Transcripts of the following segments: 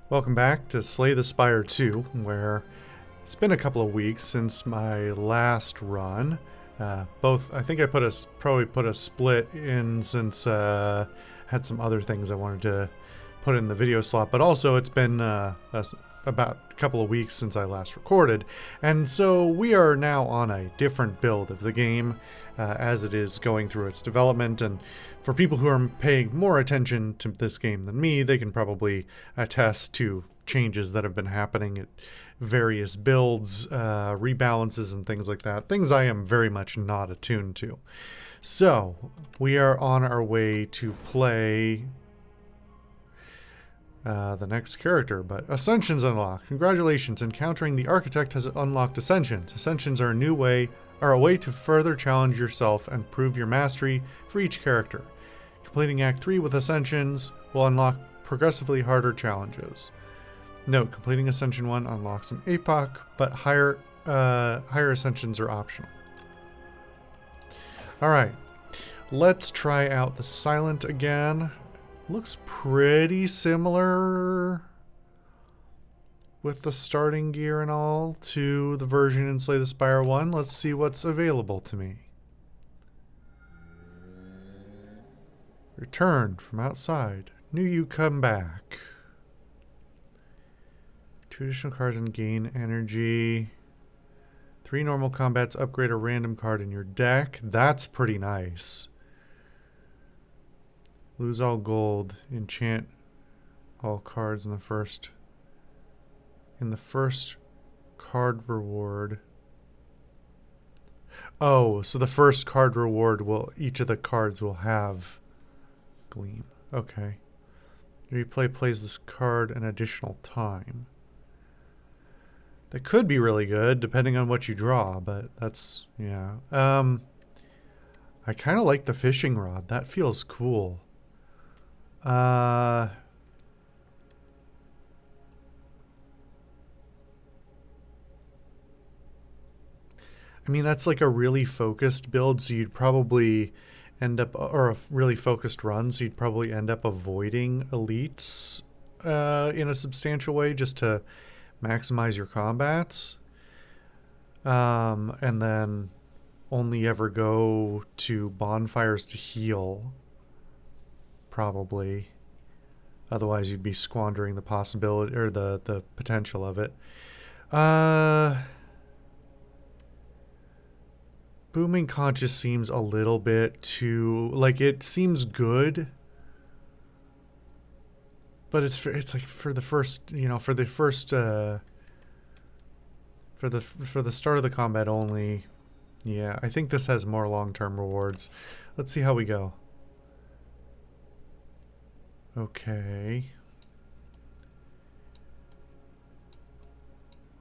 Welcome back to Slay the Spire 2, where it's been a couple of weeks since my last run. I think I probably put a split in since had some other things I wanted to put in the video slot, but also it's been about a couple of weeks since I last recorded, and so we are now on a different build of the game as it is going through its development. And for people who are paying more attention to this game than me, they can probably attest to changes that have been happening at various builds, rebalances, and things like that. Things I am very much not attuned to. So, we are on our way to play the next character, but Ascensions unlocked. Congratulations, encountering the Architect has unlocked Ascensions. Ascensions are a way to further challenge yourself and prove your mastery for each character. Completing Act 3 with Ascensions will unlock progressively harder challenges. Note, completing Ascension 1 unlocks an APOC, but higher Ascensions are optional. Alright, let's try out the Silent again. Looks pretty similar with the starting gear and all to the version in Slay the Spire 1. Let's see what's available to me. Returned from outside. Knew you come back. 2 additional cards and gain energy. 3 normal combats upgrade a random card in your deck. That's pretty nice. Lose all gold. Enchant all cards in the first card reward. Oh, so the first card reward each of the cards will have Gleam. Okay. Replay plays this card an additional time. That could be really good depending on what you draw, but that's, yeah. I kind of like the fishing rod. That feels cool. I mean, that's like a really focused build, so you'd probably end up, or a really focused run, so you'd probably end up avoiding elites in a substantial way just to maximize your combats. And then only ever go to bonfires to heal, probably. Otherwise, you'd be squandering the possibility, or the potential of it. Booming Conscious seems a little bit too, like, it seems good, but it's like for the first, for the start of the combat only. Yeah, I think this has more long-term rewards. Let's see how we go. Okay.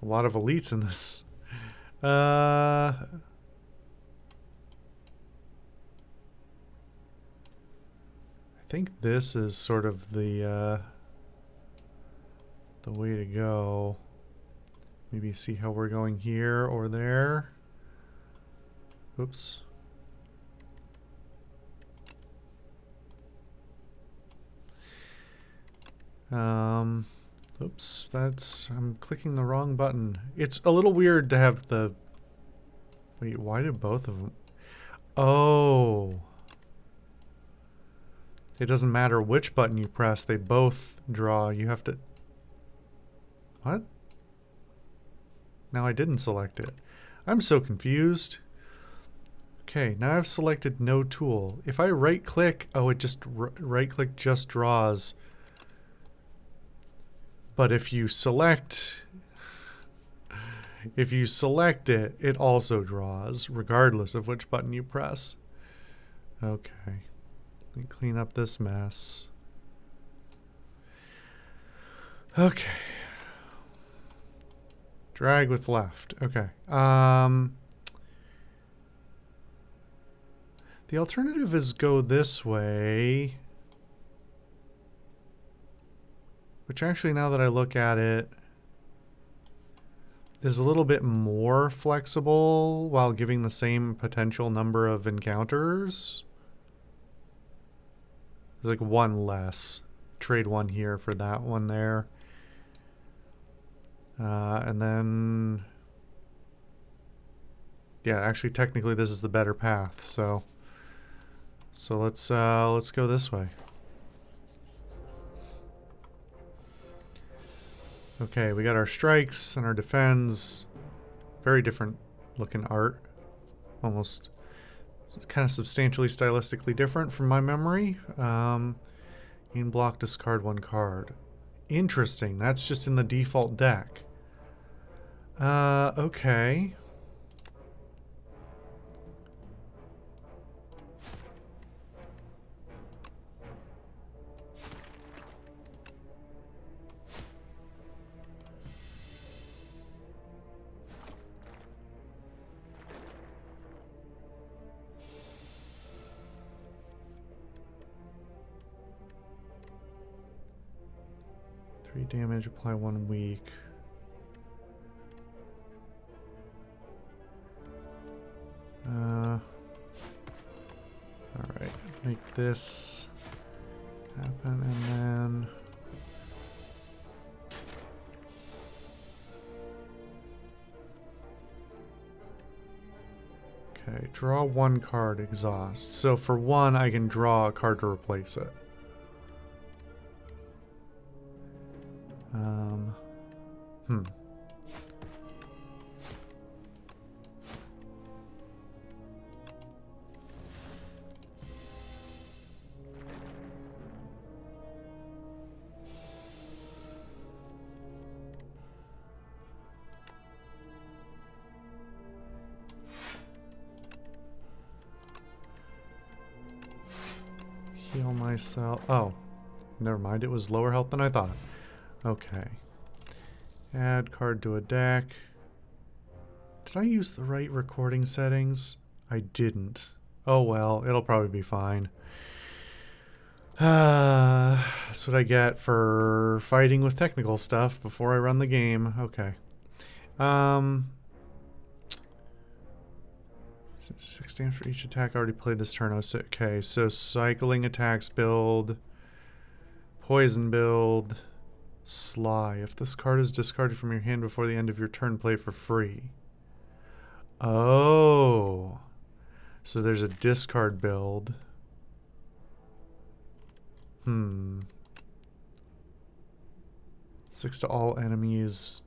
A lot of elites in this. I think this is sort of the way to go. Maybe see how we're going here or there. Oops. Oops, I'm clicking the wrong button. It's a little weird to have the... Wait, why did both of them... Oh. It doesn't matter which button you press, they both draw. You have to... What? Now I didn't select it. I'm so confused. Okay, now I've selected no tool. If I right click, oh, it just right click just draws. But if you select it, it also draws, regardless of which button you press. Okay. Let me clean up this mess. Okay. Drag with left. Okay. The alternative is go this way. Which actually, now that I look at it, is a little bit more flexible while giving the same potential number of encounters. There's like one less. Trade one here for that one there. And then... Yeah, actually, technically, this is the better path, so let's go this way. Okay, we got our strikes and our defends. Very different looking art. Almost kind of substantially stylistically different from my memory. In block, discard one card. Interesting. That's just in the default deck. Okay. Damage, apply 1 week. Alright, make this happen and then... Okay, draw 1 card, exhaust. So for 1, I can draw a card to replace it. Heal myself. Oh, never mind. It was lower health than I thought. Okay. Add card to a deck. Did I use the right recording settings? I didn't. Oh well, it'll probably be fine. That's what I get for fighting with technical stuff before I run the game. Okay. 6 damage for each attack. I already played this turn. Okay, so cycling attacks build, poison build, sly. If this card is discarded from your hand before the end of your turn, play for free. Oh. So there's a discard build. 6 to all enemies.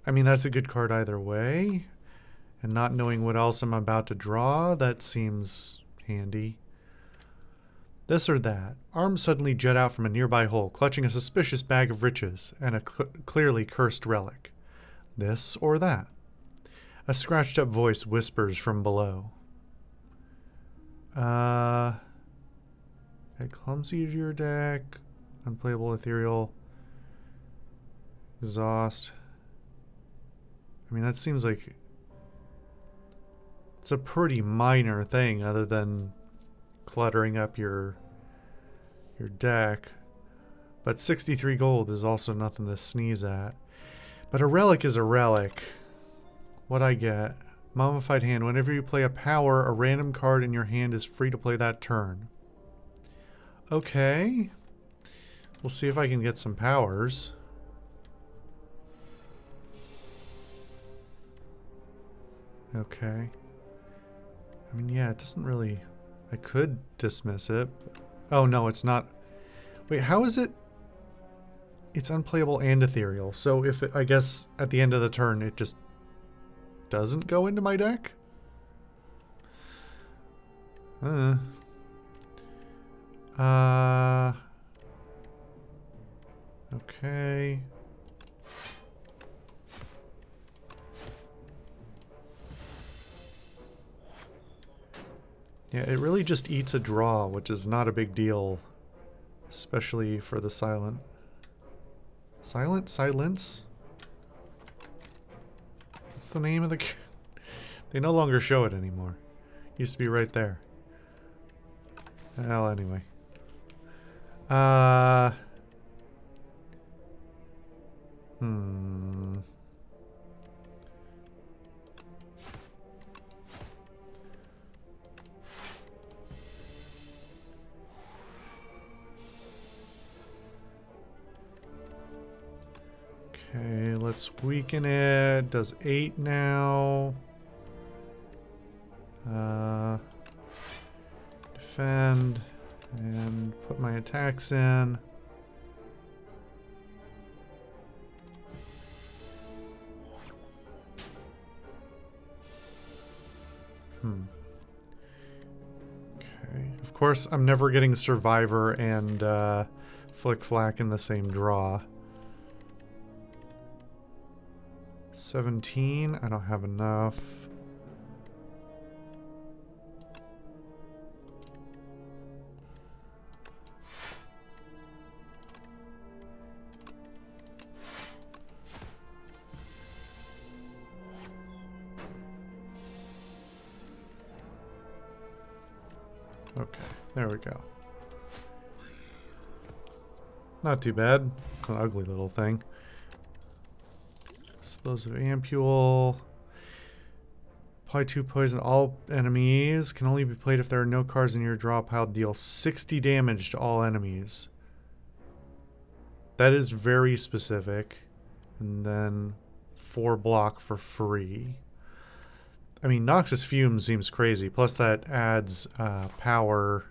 I mean, that's a good card either way. And not knowing what else I'm about to draw, that seems handy. This or that. Arms suddenly jut out from a nearby hole, clutching a suspicious bag of riches and a clearly cursed relic. This or that. A scratched up voice whispers from below. Add clumsy to your deck. Unplayable ethereal. Exhaust. I mean, that seems like it's a pretty minor thing other than cluttering up your deck. But 63 gold is also nothing to sneeze at. But a relic is a relic. What I get? Mummified hand. Whenever you play a power, a random card in your hand is free to play that turn. Okay. We'll see if I can get some powers. Okay. I mean, yeah, it doesn't really... I could dismiss it. Oh, no, it's not... Wait, how is it... It's unplayable and ethereal. So if it, I guess at the end of the turn it just doesn't go into my deck? Okay. Yeah, it really just eats a draw, which is not a big deal. Especially for the silent... Silence? What's the name of the... They no longer show it anymore. Used to be right there. Well, anyway. Okay, let's weaken it. Does 8 now. Defend and put my attacks in. Okay. Of course, I'm never getting Survivor and Flick Flack in the same draw. 17. I don't have enough. Okay, there we go. Not too bad. It's an ugly little thing. Explosive ampule. Apply 2 poison. All enemies can only be played if there are no cards in your draw pile. Deal 60 damage to all enemies. That is very specific. And then 4 block for free. I mean, Noxious Fume seems crazy. Plus that adds power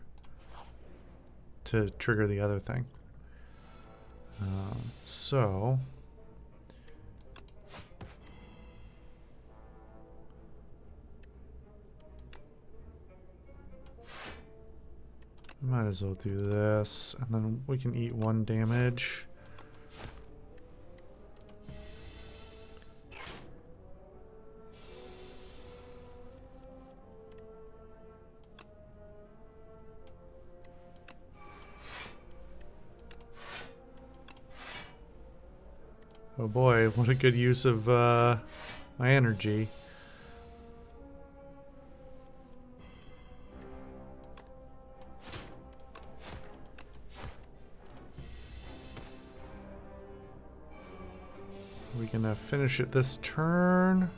to trigger the other thing. So... might as well do this, and then we can eat 1 damage. Oh boy, what a good use of my energy. We're gonna finish it this turn.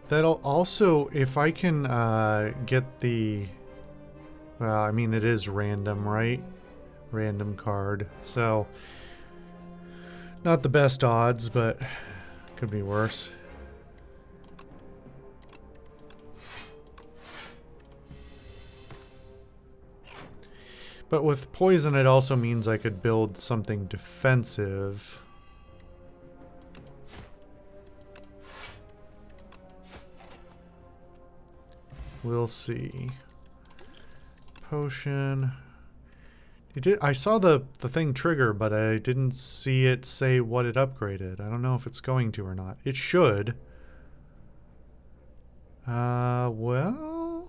That'll also, if I can get the... well, I mean, it is random, right? Random card. So, not the best odds, but could be worse. But with poison, it also means I could build something defensive. We'll see. Potion. I saw the thing trigger, but I didn't see it say what it upgraded. I don't know if it's going to or not. It should. Well...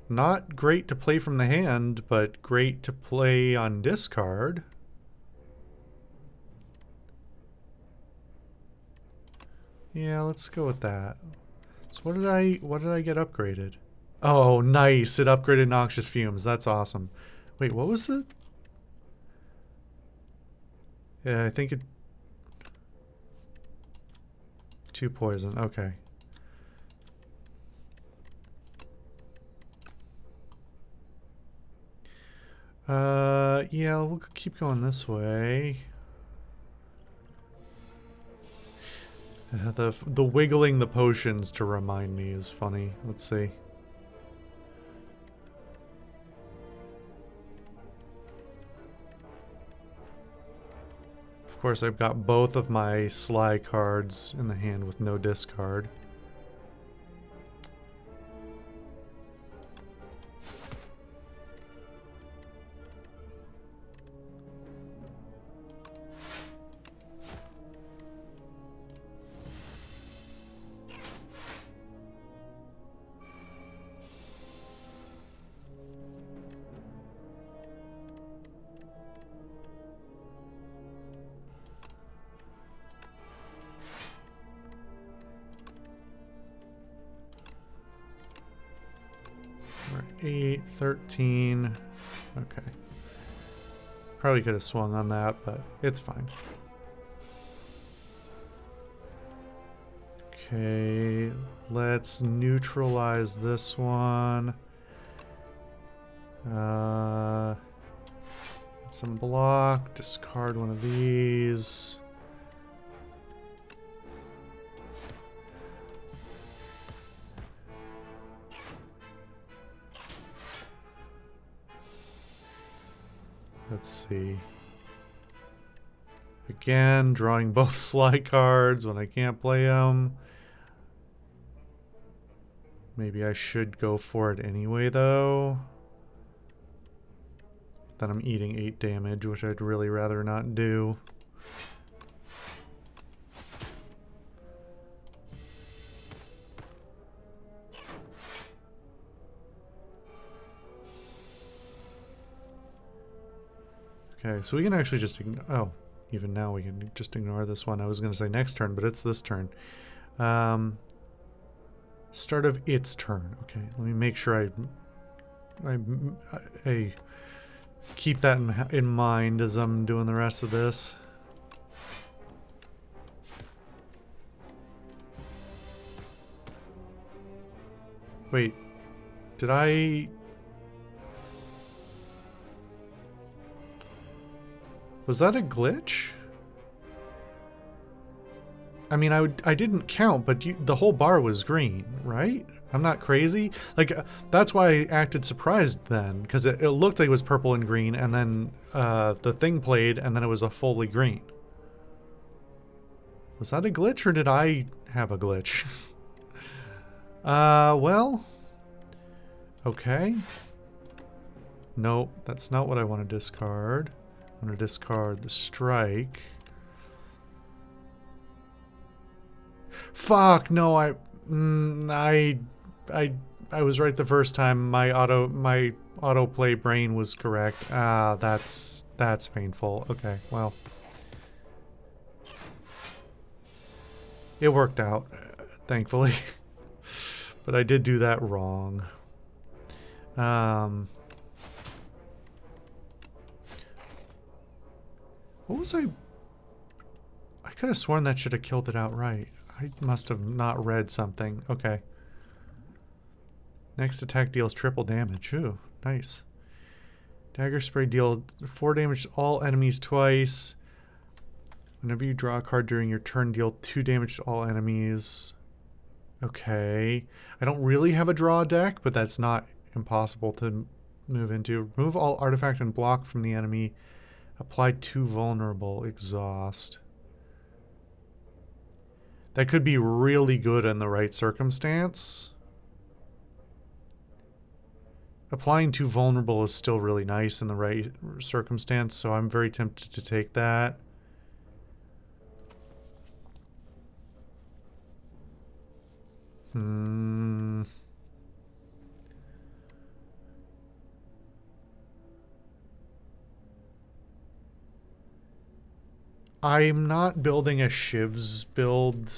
not great to play from the hand, but great to play on discard. Yeah, let's go with that. So what did I get upgraded? Oh, nice. It upgraded Noxious Fumes. That's awesome. Wait, what was the... yeah, I think it... 2 poison. Okay. Yeah, we'll keep going this way. The wiggling the potions to remind me is funny. Let's see. Of course, I've got both of my Sly cards in the hand with no discard. We're 8, 13. Okay. Probably could have swung on that, but it's fine. Okay, let's neutralize this one. some block, discard one of these. Let's see. Again, drawing both slide cards when I can't play them. Maybe I should go for it anyway, though. Then I'm eating 8 damage, which I'd really rather not do. Okay, so we can actually just ignore... Oh, even now we can just ignore this one. I was going to say next turn, but it's this turn. Start of its turn. Okay, let me make sure I keep that in mind as I'm doing the rest of this. Wait, did I... Was that a glitch? I mean, I didn't count, but the whole bar was green, right? I'm not crazy. Like, that's why I acted surprised then, because it looked like it was purple and green, and then the thing played, and then it was a fully green. Was that a glitch, or did I have a glitch? Well... Okay. No, that's not what I want to discard. I want to discard the strike. Fuck, no, I was right the first time. My autoplay brain was correct. Ah, that's painful. Okay, well. It worked out, thankfully. But I did do that wrong. What was I could have sworn that should have killed it outright. I must have not read something. Okay. Next attack deals triple damage. Ooh, nice. Dagger spray deal 4 damage to all enemies twice. Whenever you draw a card during your turn, deal 2 damage to all enemies. Okay. I don't really have a draw deck, but that's not impossible to move into. Remove all artifact and block from the enemy. Apply 2 vulnerable. Exhaust. That could be really good in the right circumstance. Applying 2 vulnerable is still really nice in the right circumstance, so I'm very tempted to take that. I'm not building a Shivs build,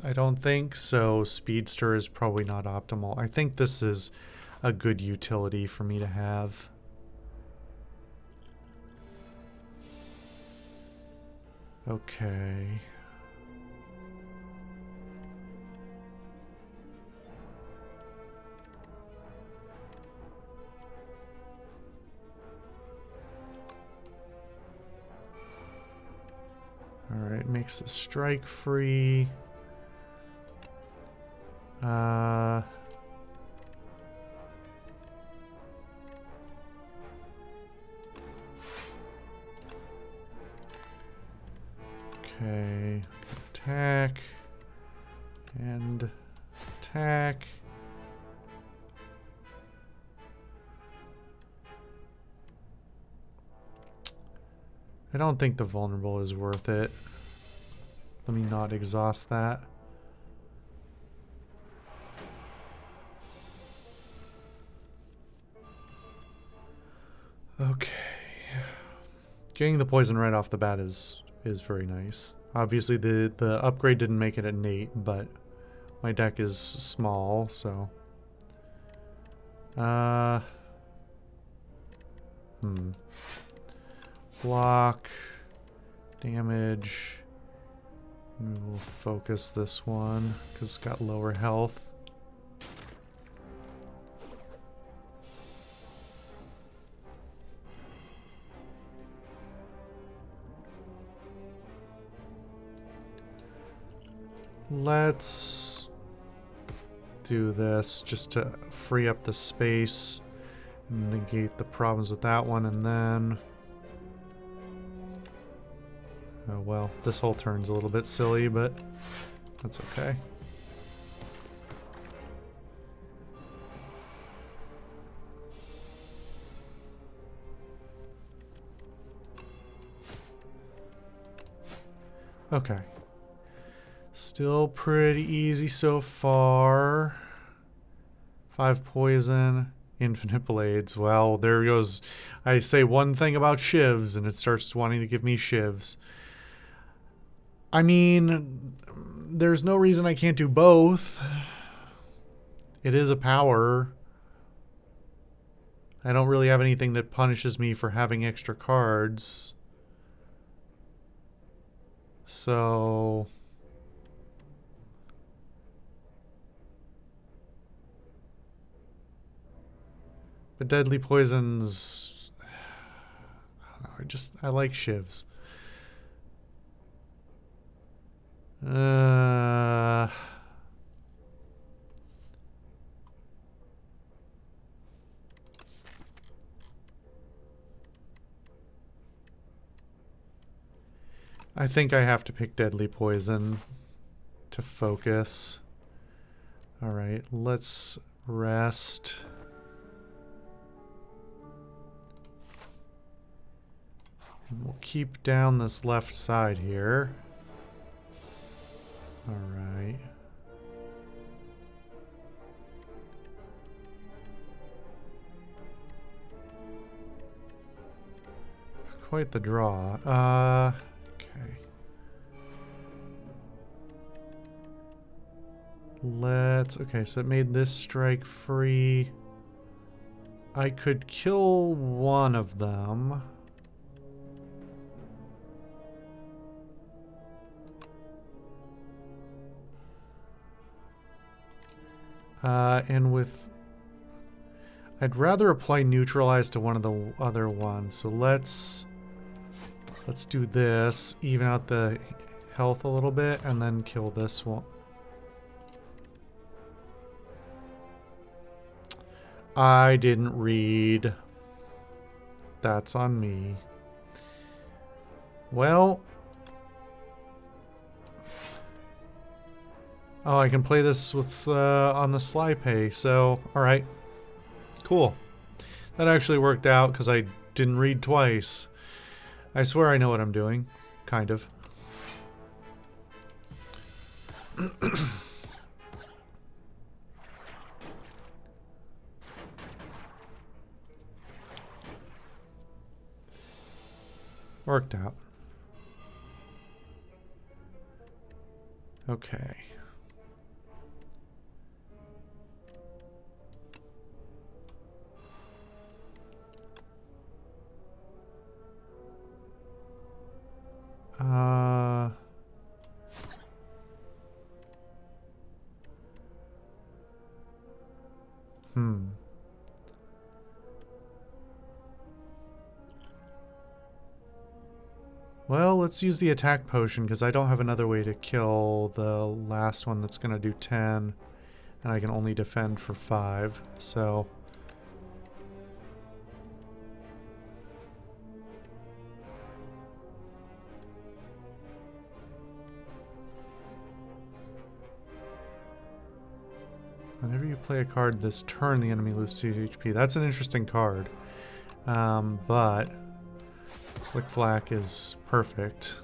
I don't think, so Speedster is probably not optimal. I think this is a good utility for me to have. Okay. Alright, makes the strike free. Okay, attack, and attack. I don't think the vulnerable is worth it. Let me not exhaust that. Okay. Getting the poison right off the bat is very nice. Obviously the upgrade didn't make it innate, but my deck is small, so block, damage. We'll focus this one because it's got lower health. Let's do this just to free up the space and negate the problems with that one, and then... Oh well, this whole turn's a little bit silly, but that's okay. Okay. Still pretty easy so far. 5 poison, infinite blades. Well, there goes. I say one thing about shivs, and it starts wanting to give me shivs. I mean, there's no reason I can't do both. It is a power. I don't really have anything that punishes me for having extra cards. So... But deadly poisons... I don't know, I like shivs. I think I have to pick deadly poison to focus. Alright, let's rest. And we'll keep down this left side here. Alright. It's quite the draw. Okay. Okay, so it made this strike free. I could kill one of them. And with... I'd rather apply neutralize to one of the other ones, so let's do this, even out the health a little bit, and then kill this one. I didn't read. That's on me. Well... Oh, I can play this with on the sly pay, so alright. Cool. That actually worked out because I didn't read twice. I swear I know what I'm doing. Kind of. Worked out. Okay. Well, let's use the attack potion, because I don't have another way to kill the last one that's going to do 10. And I can only defend for 5, so... Whenever you play a card this turn, the enemy loses 2 HP. That's an interesting card. But... Flick Flack is perfect.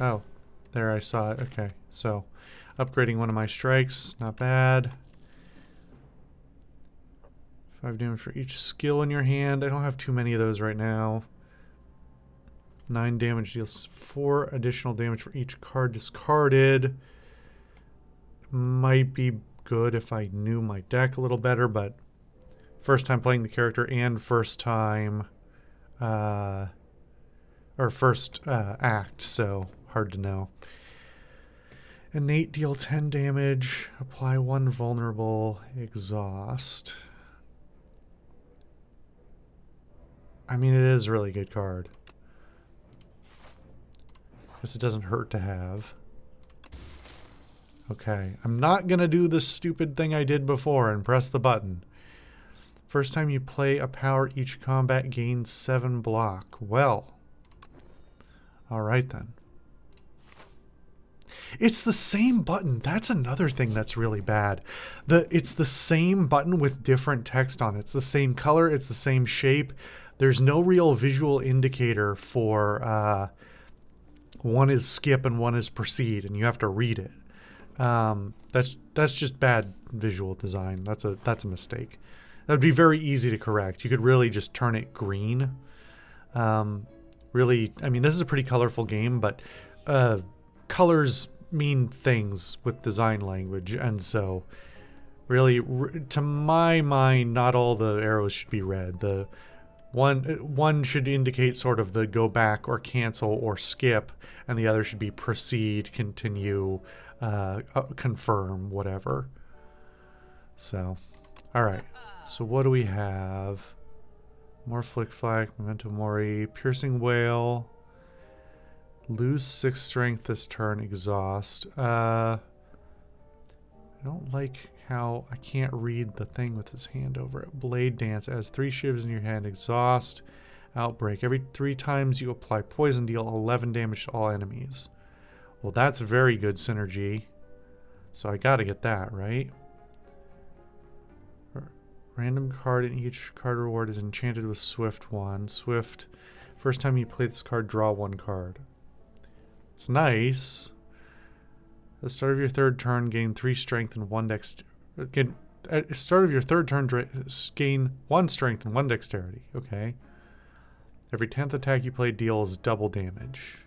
Oh, there I saw it. Okay, so upgrading one of my strikes, not bad. 5 damage for each skill in your hand. I don't have too many of those right now. 9 damage deals 4 additional damage for each card discarded. Might be good if I knew my deck a little better, but first time playing the character and first time or first act, so hard to know. Innate, deal 10 damage, apply 1 vulnerable, exhaust. I mean, it is a really good card. Guess it doesn't hurt to have. Okay, I'm not gonna do the stupid thing I did before and press the button. First time you play a power, each combat gains 7 block. Well, alright then. It's the same button. That's another thing that's really bad. It's the same button with different text on it. It's the same color, it's the same shape. There's no real visual indicator for one is skip and one is proceed, and you have to read it. That's just bad visual design. That's a mistake. That would be very easy to correct. You could really just turn it green. Really, I mean, this is a pretty colorful game, but colors mean things with design language, and so really, to my mind, not all the arrows should be red. The one should indicate sort of the go back or cancel or skip, and the other should be proceed, continue, confirm, whatever. So, all right. So what do we have? More Flick Flag, Memento Mori, Piercing Wail. Lose 6 strength this turn, exhaust. I don't like how I can't read the thing with his hand over it. Blade Dance, as 3 shivs in your hand, exhaust, outbreak. Every 3 times you apply poison, deal 11 damage to all enemies. Well, that's very good synergy. So I gotta get that, right? Random card in each card reward is enchanted with Swift 1. Swift, first time you play this card, draw 1 card. It's nice. At the start of your 3rd turn, gain 3 strength and 1 dexterity. At the start of your 3rd turn, gain 1 strength and 1 dexterity. Okay. Every 10th attack you play deals double damage.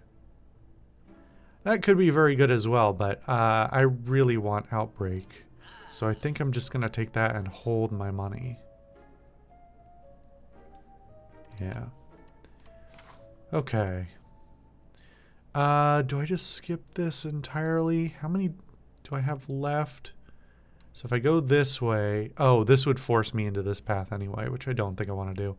That could be very good as well, but I really want Outbreak. So I think I'm just going to take that and hold my money. Yeah. Okay. Do I just skip this entirely? How many do I have left? So if I go this way... Oh, this would force me into this path anyway, which I don't think I want to do.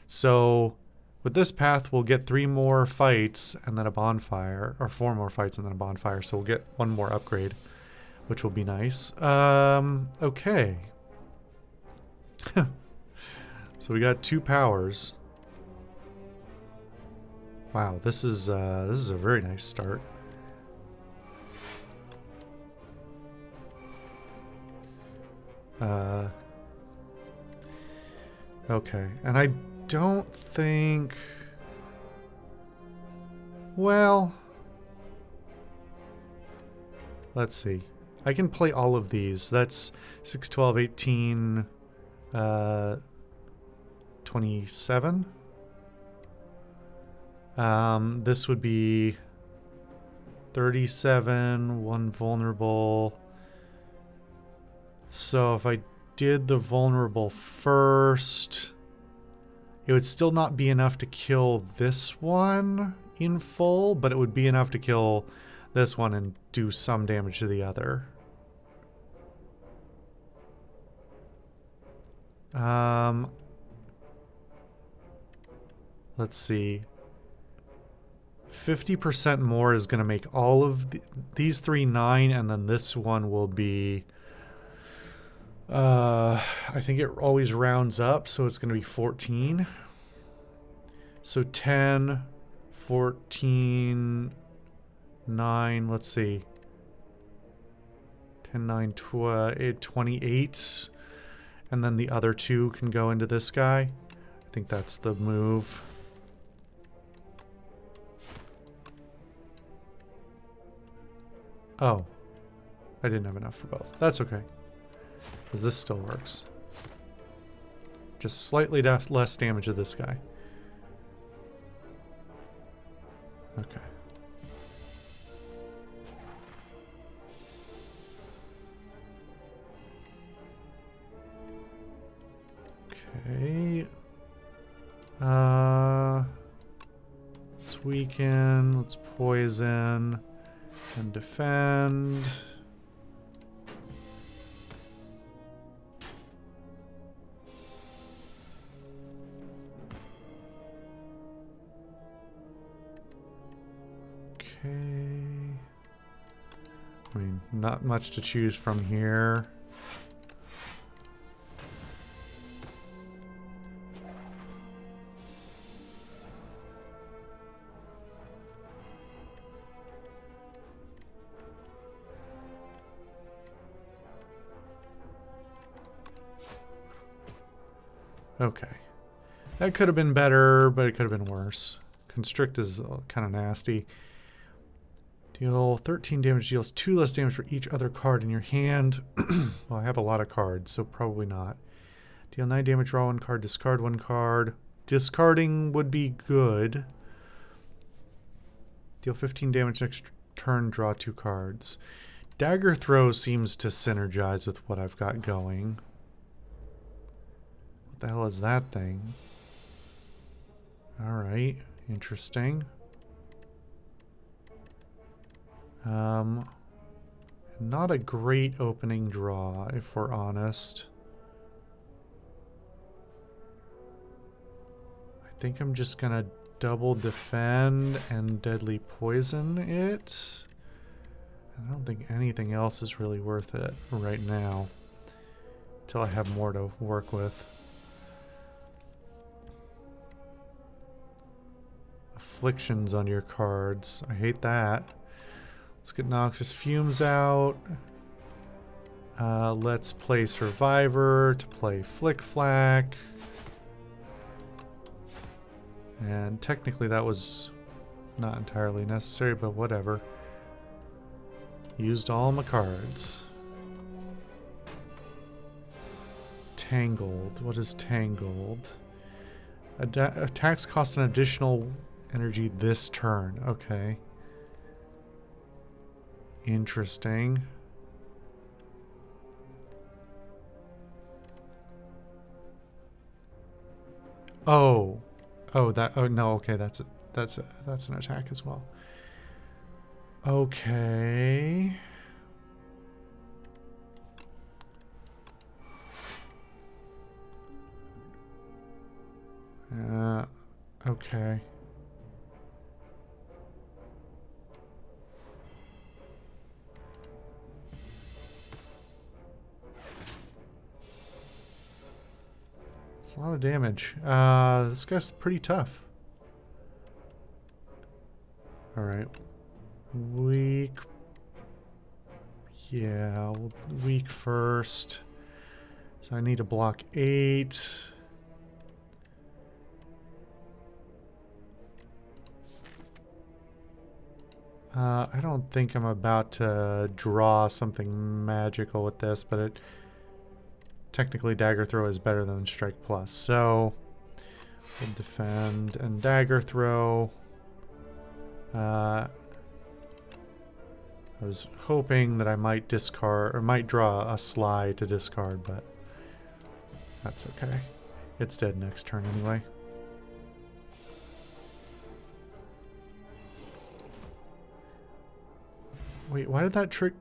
So with this path, we'll get 3 more fights and then a bonfire. Or 4 more fights and then a bonfire. So we'll get 1 more upgrade, which will be nice. Okay. So we got 2 powers. Wow, this is a very nice start. Okay, and I don't think... Well... Let's see. I can play all of these. That's 6, 12, 18, 27. This would be 37, 1 vulnerable. So if I did the vulnerable first, it would still not be enough to kill this one in full, but it would be enough to kill this one and do some damage to the other. Let's see. 50% more is going to make all of these 3 9, and then this one will be... I think it always rounds up, so it's going to be 14. So 10, 14, 9, let's see. 10, 9, 28. And then the other 2 can go into this guy. I think that's the move. Oh. I didn't have enough for both. That's okay. Because this still works. Just slightly less damage to this guy. Okay. Okay. Let's weaken. Let's poison. And defend. Okay. I mean, not much to choose from here. Okay. That could have been better, but it could have been worse. Constrict is kind of nasty. Deal 13 damage, deals 2 less damage for each other card in your hand. Well, I have a lot of cards, so probably not. Deal 9 damage, draw 1 card, discard 1 card. Discarding would be good. Deal 15 damage next turn, draw 2 cards. Dagger Throw seems to synergize with what I've got going. What the hell is that thing? Alright, interesting. Not a great opening draw, if we're honest. I think I'm just gonna double defend and deadly poison it. I don't think anything else is really worth it right now, until I have more to work with. Afflictions on your cards. I hate that. Let's get Noxious Fumes out. Let's play Survivor to play Flick Flack. And technically that was not entirely necessary, but whatever. Used all my cards. Tangled. What is Tangled? Attacks cost an additional energy this turn. Okay. Interesting. Oh. Oh, that. Oh, no. Okay, that's an attack as well. Okay. Okay. It's a lot of damage. This guy's pretty tough. Alright. Weak. Yeah, weak first. So I need to block 8. I don't think I'm about to draw something magical with this, but it technically Dagger Throw is better than Strike Plus. So we'll defend and Dagger Throw. I was hoping that I might discard or might draw a slide to discard, but that's okay. It's dead next turn anyway. Wait, why did that trigger?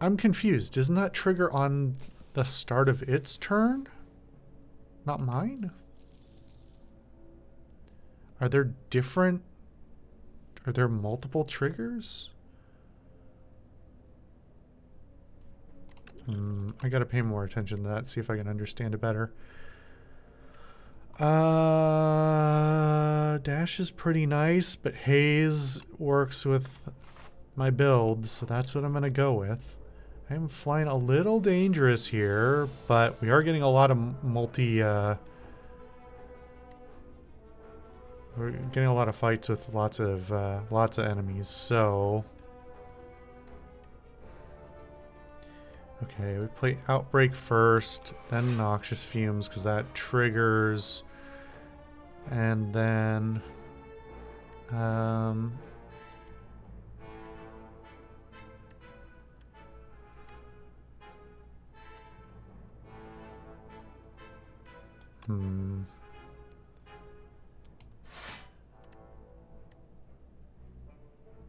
I'm confused. Isn't that trigger on the start of its turn? Not mine? Are there different... Are there multiple triggers? I gotta pay more attention to that, see if I can understand it better. Dash is pretty nice, but Haze works with my build, so that's what I'm gonna go with. I'm flying a little dangerous here, but we are getting a lot of we're getting a lot of fights with lots of enemies, so... Okay, we play Outbreak first, then Noxious Fumes, because that triggers. And then...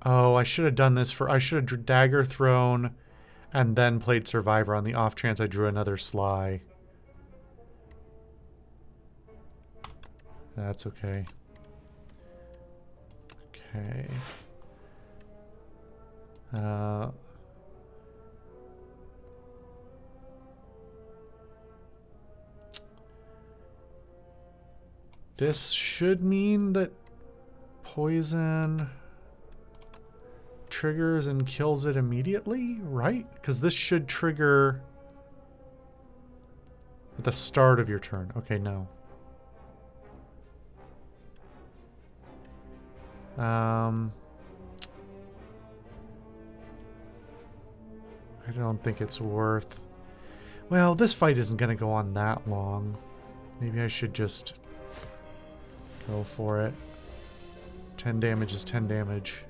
Oh, I should have done this for... I should have Dagger Thrown and then played Survivor on the off chance I drew another Sly. That's okay. Okay. Uh, this should mean that poison triggers and kills it immediately, right? Because this should trigger at the start of your turn. Okay, no. I don't think it's worth... Well, this fight isn't going to go on that long. Maybe I should just go for it. 10 damage is 10 damage.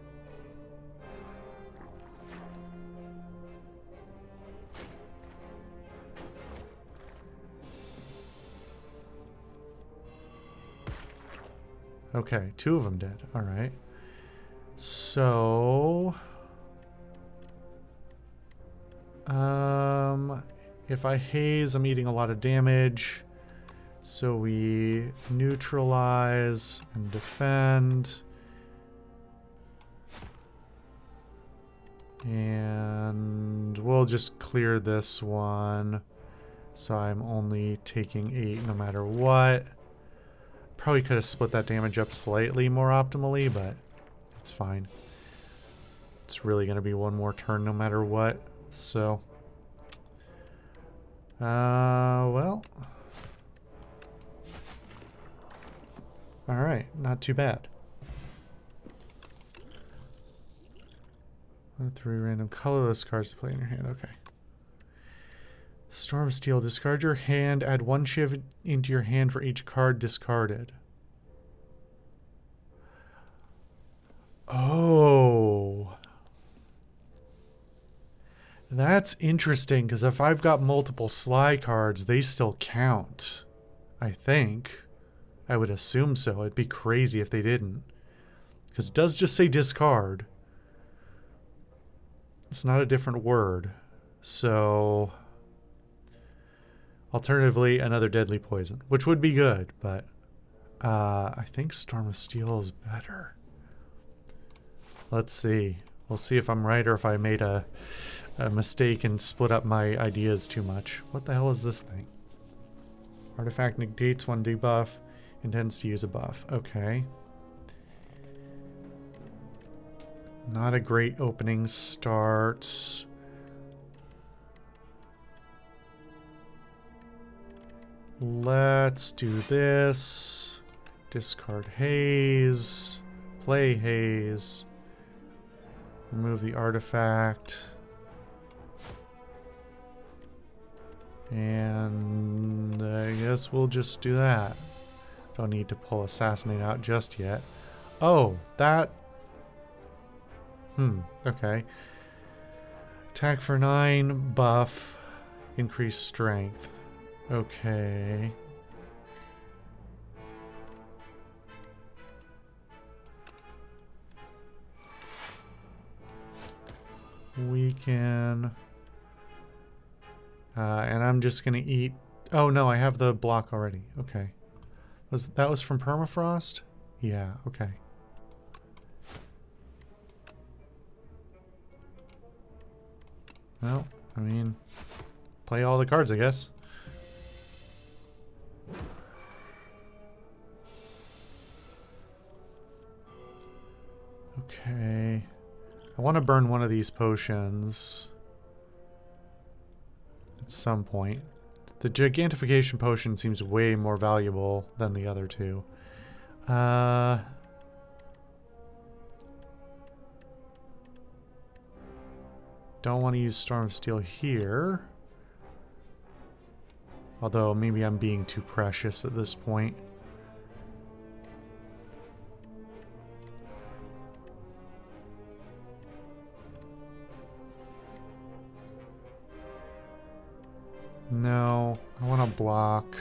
Okay, 2 of them dead. All right. So... if I haze, I'm eating a lot of damage. So we neutralize and defend. And we'll just clear this one. So I'm only taking 8 no matter what. Probably could have split that damage up slightly more optimally, but it's fine. It's really going to be one more turn no matter what. So, well. Alright, not too bad. 3 random colorless cards to play in your hand. Okay. Storm Steel. Discard your hand. Add 1 shiv into your hand for each card discarded. Oh. That's interesting, because if I've got multiple Sly cards, they still count. I think. I would assume so. It'd be crazy if they didn't. Because it does just say discard. It's not a different word. So... Alternatively, another deadly poison, which would be good, but I think Storm of Steel is better. Let's see. We'll see if I'm right or if I made a mistake and split up my ideas too much. What the hell is this thing? Artifact negates 1 debuff, intends to use a buff. Okay. Not a great opening start. Let's do this. Discard Haze. Play Haze. Remove the artifact. And I guess we'll just do that. Don't need to pull Assassinate out just yet. Oh, that... okay. Attack for 9, buff, increased strength. Okay. We can... and I'm just gonna eat... Oh no, I have the block already. Okay. That was from Permafrost? Yeah, okay. Well, I mean... Play all the cards, I guess. Okay. I want to burn one of these potions at some point. The Gigantification potion seems way more valuable than the other two. Don't want to use Storm of Steel here. Although maybe I'm being too precious at this point. No, I want to block.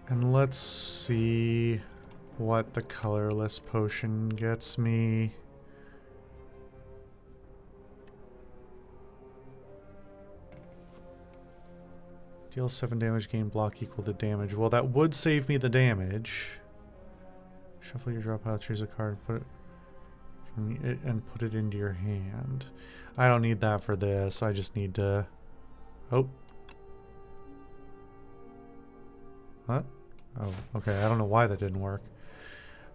And let's see what the colorless potion gets me. Deal 7 damage, gain block equal to damage. Well, that would save me the damage. Shuffle your draw pile, choose a card, put it from it, and put it into your hand. I don't need that for this. I just need to... Oh. What? Oh, okay. I don't know why that didn't work.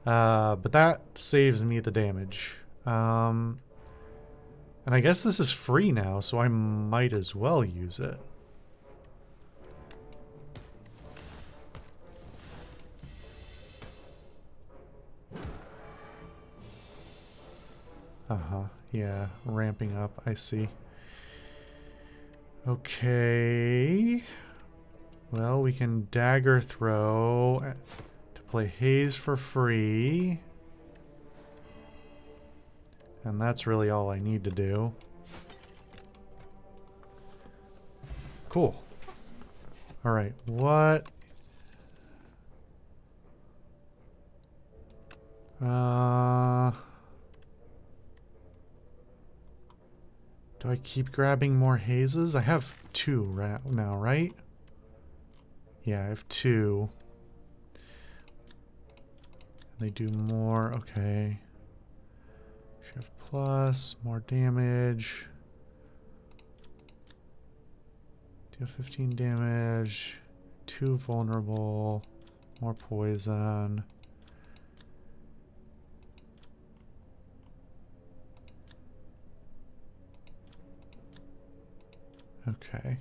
But that saves me the damage. And I guess this is free now, so I might as well use it. Uh-huh. Yeah, ramping up. I see. Okay. Well, we can dagger throw to play haze for free. And that's really all I need to do. Cool. Alright, what? Do I keep grabbing more hazes? I have 2 right now, right? Yeah, I have 2. They do more, okay. Shift plus, more damage. Deal 15 damage. 2 vulnerable. More poison. Okay.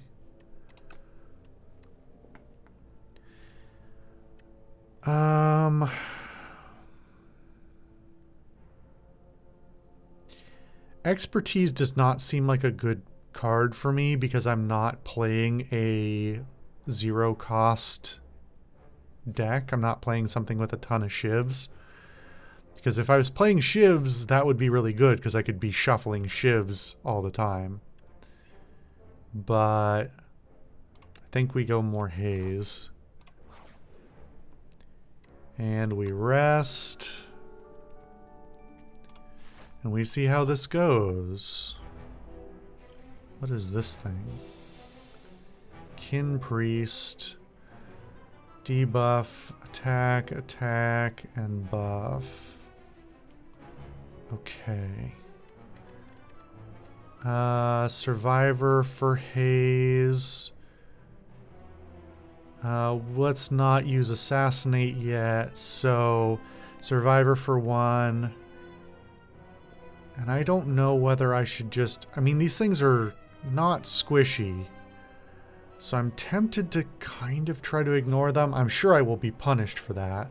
Expertise does not seem like a good card for me because I'm not playing a 0 cost deck. I'm not playing something with a ton of shivs. Because if I was playing shivs, that would be really good because I could be shuffling shivs all the time. But I think we go more haze. And we rest. And we see how this goes. What is this thing? Kin Priest. Debuff, attack, attack, and buff. Okay. Survivor for haze. Let's not use assassinate yet. So, survivor for 1. And I don't know whether I should just... I mean, these things are not squishy. So I'm tempted to kind of try to ignore them. I'm sure I will be punished for that.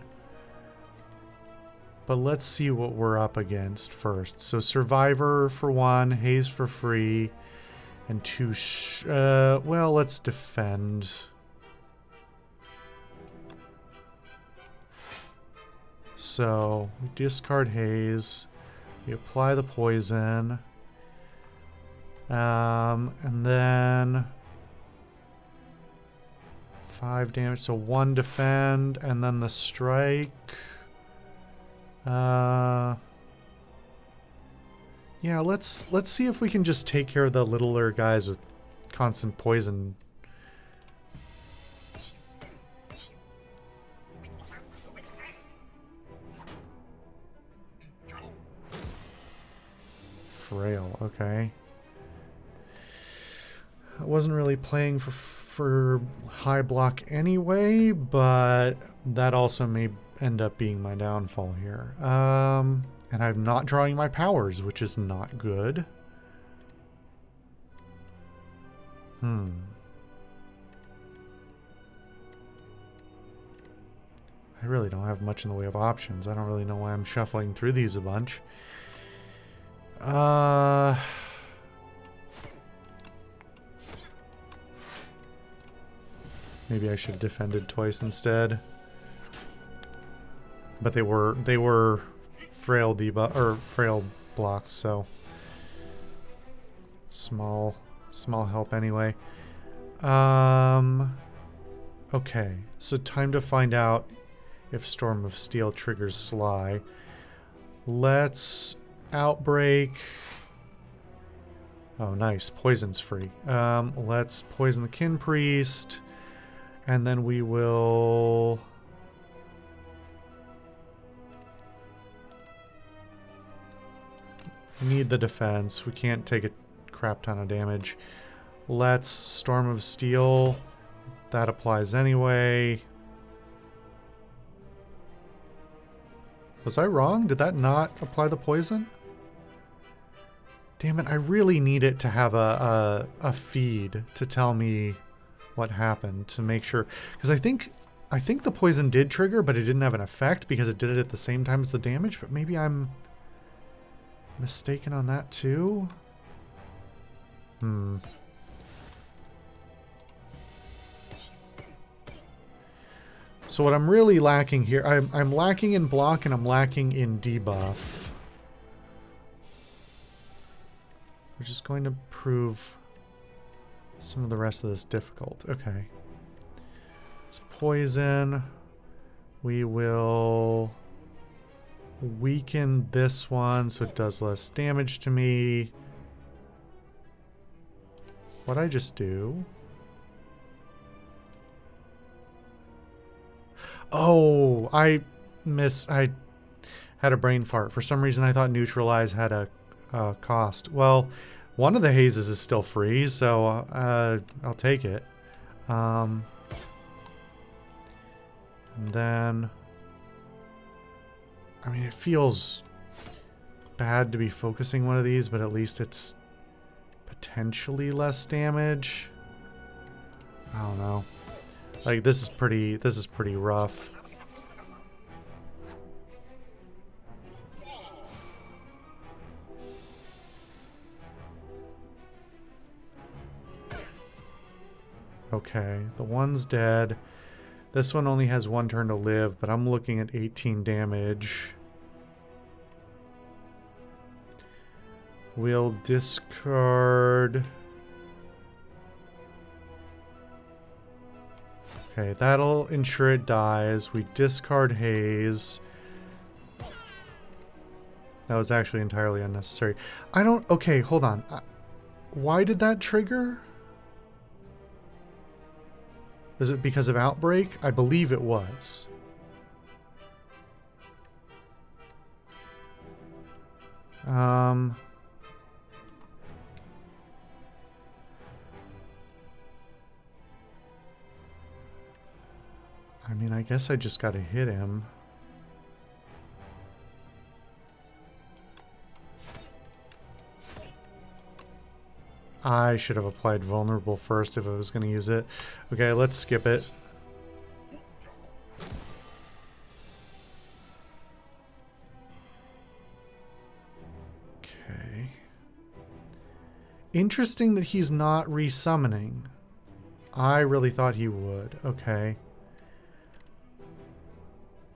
But let's see what we're up against first. So survivor for 1, haze for free, and 2... well, let's defend. So we discard haze. We apply the poison. And then 5 damage, so 1 defend, and then the strike. Yeah, let's see if we can just take care of the littler guys with constant poison. Frail, okay. I wasn't really playing for high block anyway, but that also may end up being my downfall here. And I'm not drawing my powers, which is not good. I really don't have much in the way of options. I don't really know why I'm shuffling through these a bunch. Maybe I should have defended twice instead. But they were frail debuff or frail blocks, so small help anyway. Okay, so time to find out if Storm of Steel triggers Sly. Let's Outbreak. Oh, nice. Poison's free. Let's poison the Kin Priest. And then we will... We need the defense. We can't take a crap ton of damage. Let's Storm of Steel. That applies anyway. Was I wrong? Did that not apply the poison? Damn it, I really need it to have a feed to tell me what happened, to make sure. Because I think the poison did trigger, but it didn't have an effect because it did it at the same time as the damage, but maybe I'm mistaken on that too? So what I'm really lacking here, I'm lacking in block and I'm lacking in debuff. Which is going to prove some of the rest of this difficult. Okay. It's poison. We will weaken this one so it does less damage to me. What'd I just do? Oh, I had a brain fart. For some reason I thought neutralize had a cost. Well, one of the hazes is still free, so I'll take it. And then, I mean, it feels bad to be focusing one of these, but at least it's potentially less damage. I don't know. Like, this is pretty rough. Okay, the one's dead. This one only has one turn to live, but I'm looking at 18 damage. We'll discard... Okay, that'll ensure it dies. We discard Haze. That was actually entirely unnecessary. I don't... Okay, hold on. Why did that trigger? Is it because of Outbreak? I believe it was. I mean, I guess I just gotta hit him. I should have applied Vulnerable first if I was gonna use it. Okay, let's skip it. Okay. Interesting that he's not resummoning. I really thought he would. Okay.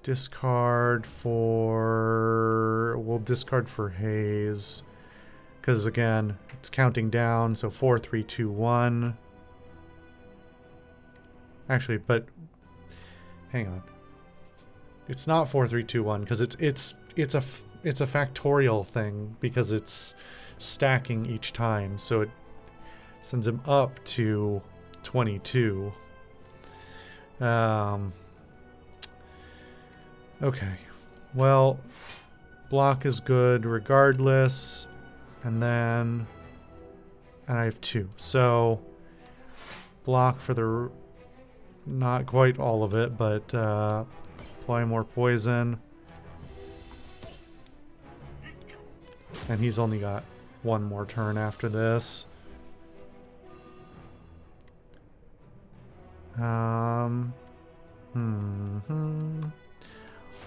Discard for... We'll discard for Haze. Because again, it's counting down, so 4, 3, 2, 1. Actually, but... Hang on. It's not 4, 3, 2, 1, because it's a factorial thing, because it's stacking each time, so it sends him up to 22. Okay, well, block is good regardless, and then, and I have 2, so block for the, not quite all of it, but apply more poison, and he's only got one more turn after this.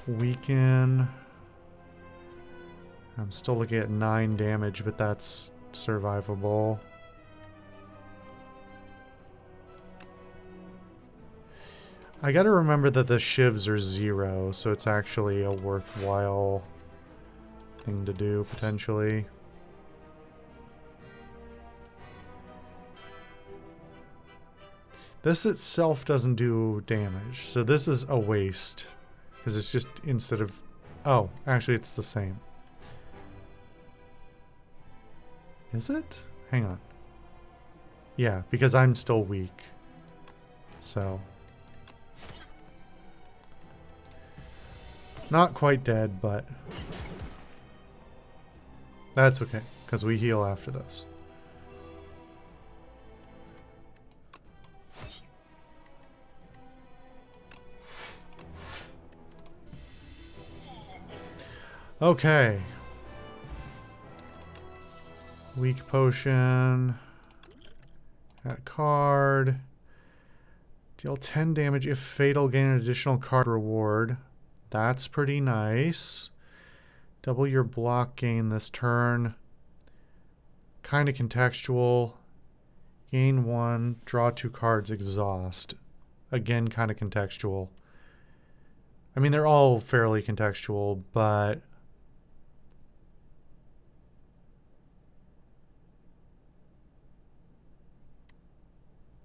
Weaken. I'm still looking at 9 damage, but that's survivable. I gotta remember that the shivs are 0, so it's actually a worthwhile thing to do, potentially. This itself doesn't do damage, so this is a waste. Because it's just instead of... Oh, actually it's the same. Is it? Hang on. Yeah, because I'm still weak. So. Not quite dead, but... That's okay, because we heal after this. Okay. Weak potion. Add a card. Deal 10 damage if fatal, gain an additional card reward. That's pretty nice. Double your block gain this turn. Kind of contextual. Gain 1, draw 2 cards, exhaust. Again, kind of contextual. I mean, they're all fairly contextual, but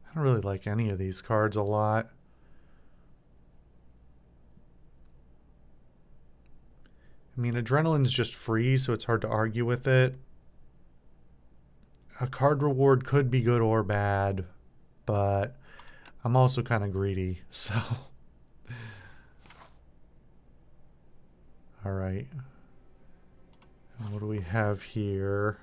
I don't really like any of these cards a lot. I mean, adrenaline's just free, so it's hard to argue with it. A card reward could be good or bad, but I'm also kind of greedy, so. All right. And what do we have here?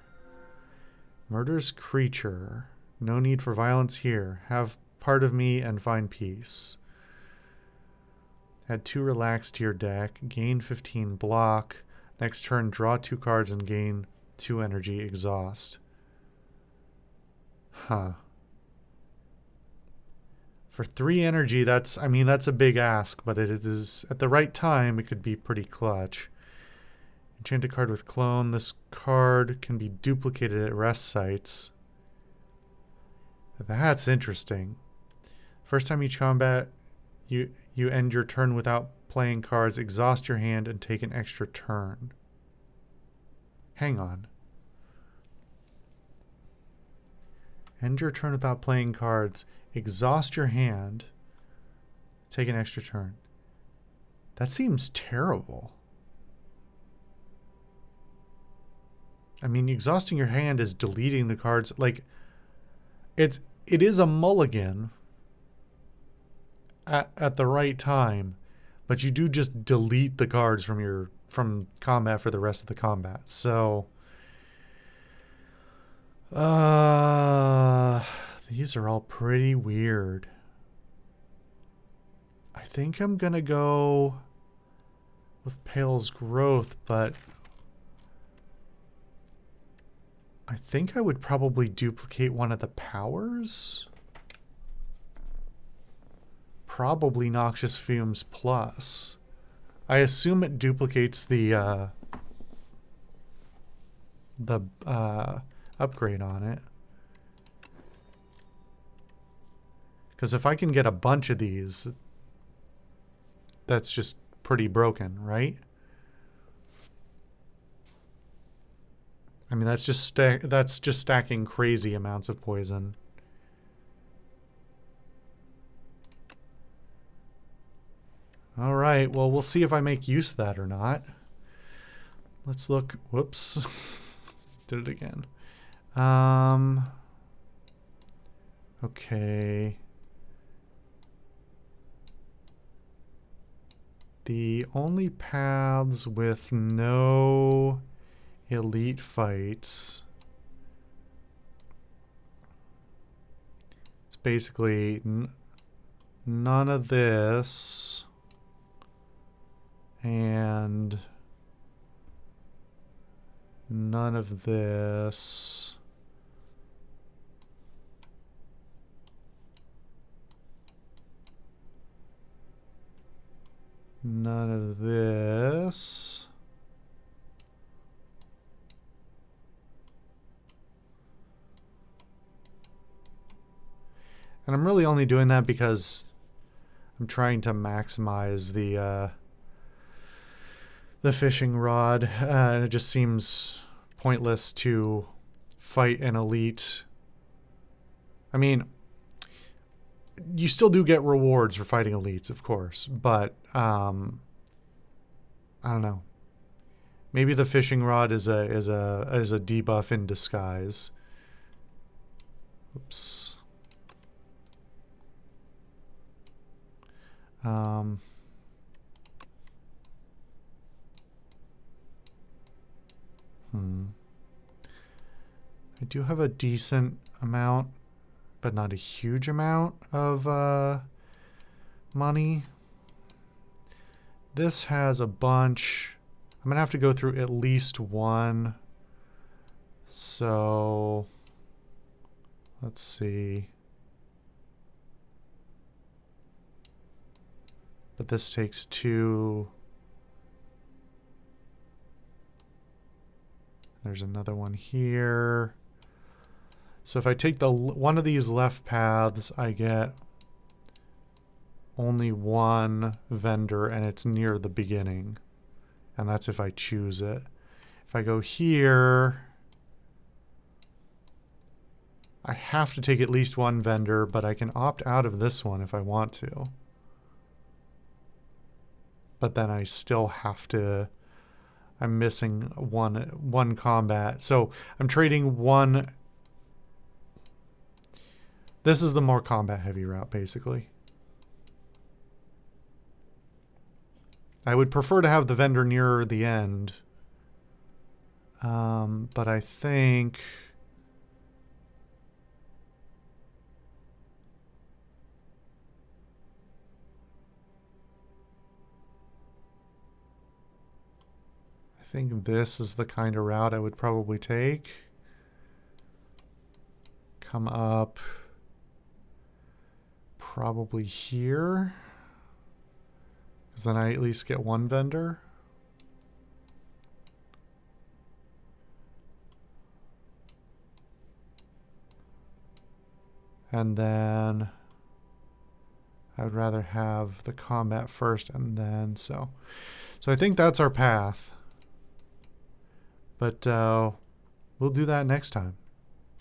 Murders creature. No need for violence here. Have part of me and find peace. Add 2 relax to your deck. Gain 15 block. Next turn, draw 2 cards and gain 2 energy. Exhaust. Huh. For 3 energy, that's a big ask, but it is, at the right time, it could be pretty clutch. Enchant a card with clone. This card can be duplicated at rest sites. That's interesting. First time each combat, you end your turn without playing cards, exhaust your hand, and take an extra turn. Hang on. End your turn without playing cards, exhaust your hand, take an extra turn. That seems terrible. I mean, exhausting your hand is deleting the cards. Like, it is a mulligan at the right time, but you do just delete the cards from combat for the rest of the combat. So these are all pretty weird. I think I'm gonna go with Pale's Growth, but I think I would probably duplicate one of the powers. Probably Noxious Fumes Plus. I assume it duplicates the upgrade on it. Because if I can get a bunch of these, that's just pretty broken, right? I mean, that's just stacking crazy amounts of poison. All right, well, we'll see if I make use of that or not. Let's look. Whoops. Did it again. Okay. The only paths with no elite fights. It's basically none of this. And none of this. None of this. And I'm really only doing that because I'm trying to maximize the fishing rod, and it just seems pointless to fight an elite. I mean, you still do get rewards for fighting elites, of course, but I don't know. Maybe the fishing rod is a debuff in disguise. Oops. I do have a decent amount, but not a huge amount of money. This has a bunch. I'm going to have to go through at least one. So let's see. But this takes 2. There's another one here. So if I take one of these left paths, I get only one vendor, and it's near the beginning. And that's if I choose it. If I go here, I have to take at least one vendor, but I can opt out of this one if I want to. But then I still have to, I'm missing one combat. So I'm trading one. This is the more combat heavy route, basically. I would prefer to have the vendor nearer the end. But I think this is the kind of route I would probably take. Come up probably here, because then I at least get one vendor. And then I would rather have the combat first, and then so I think that's our path. But we'll do that next time.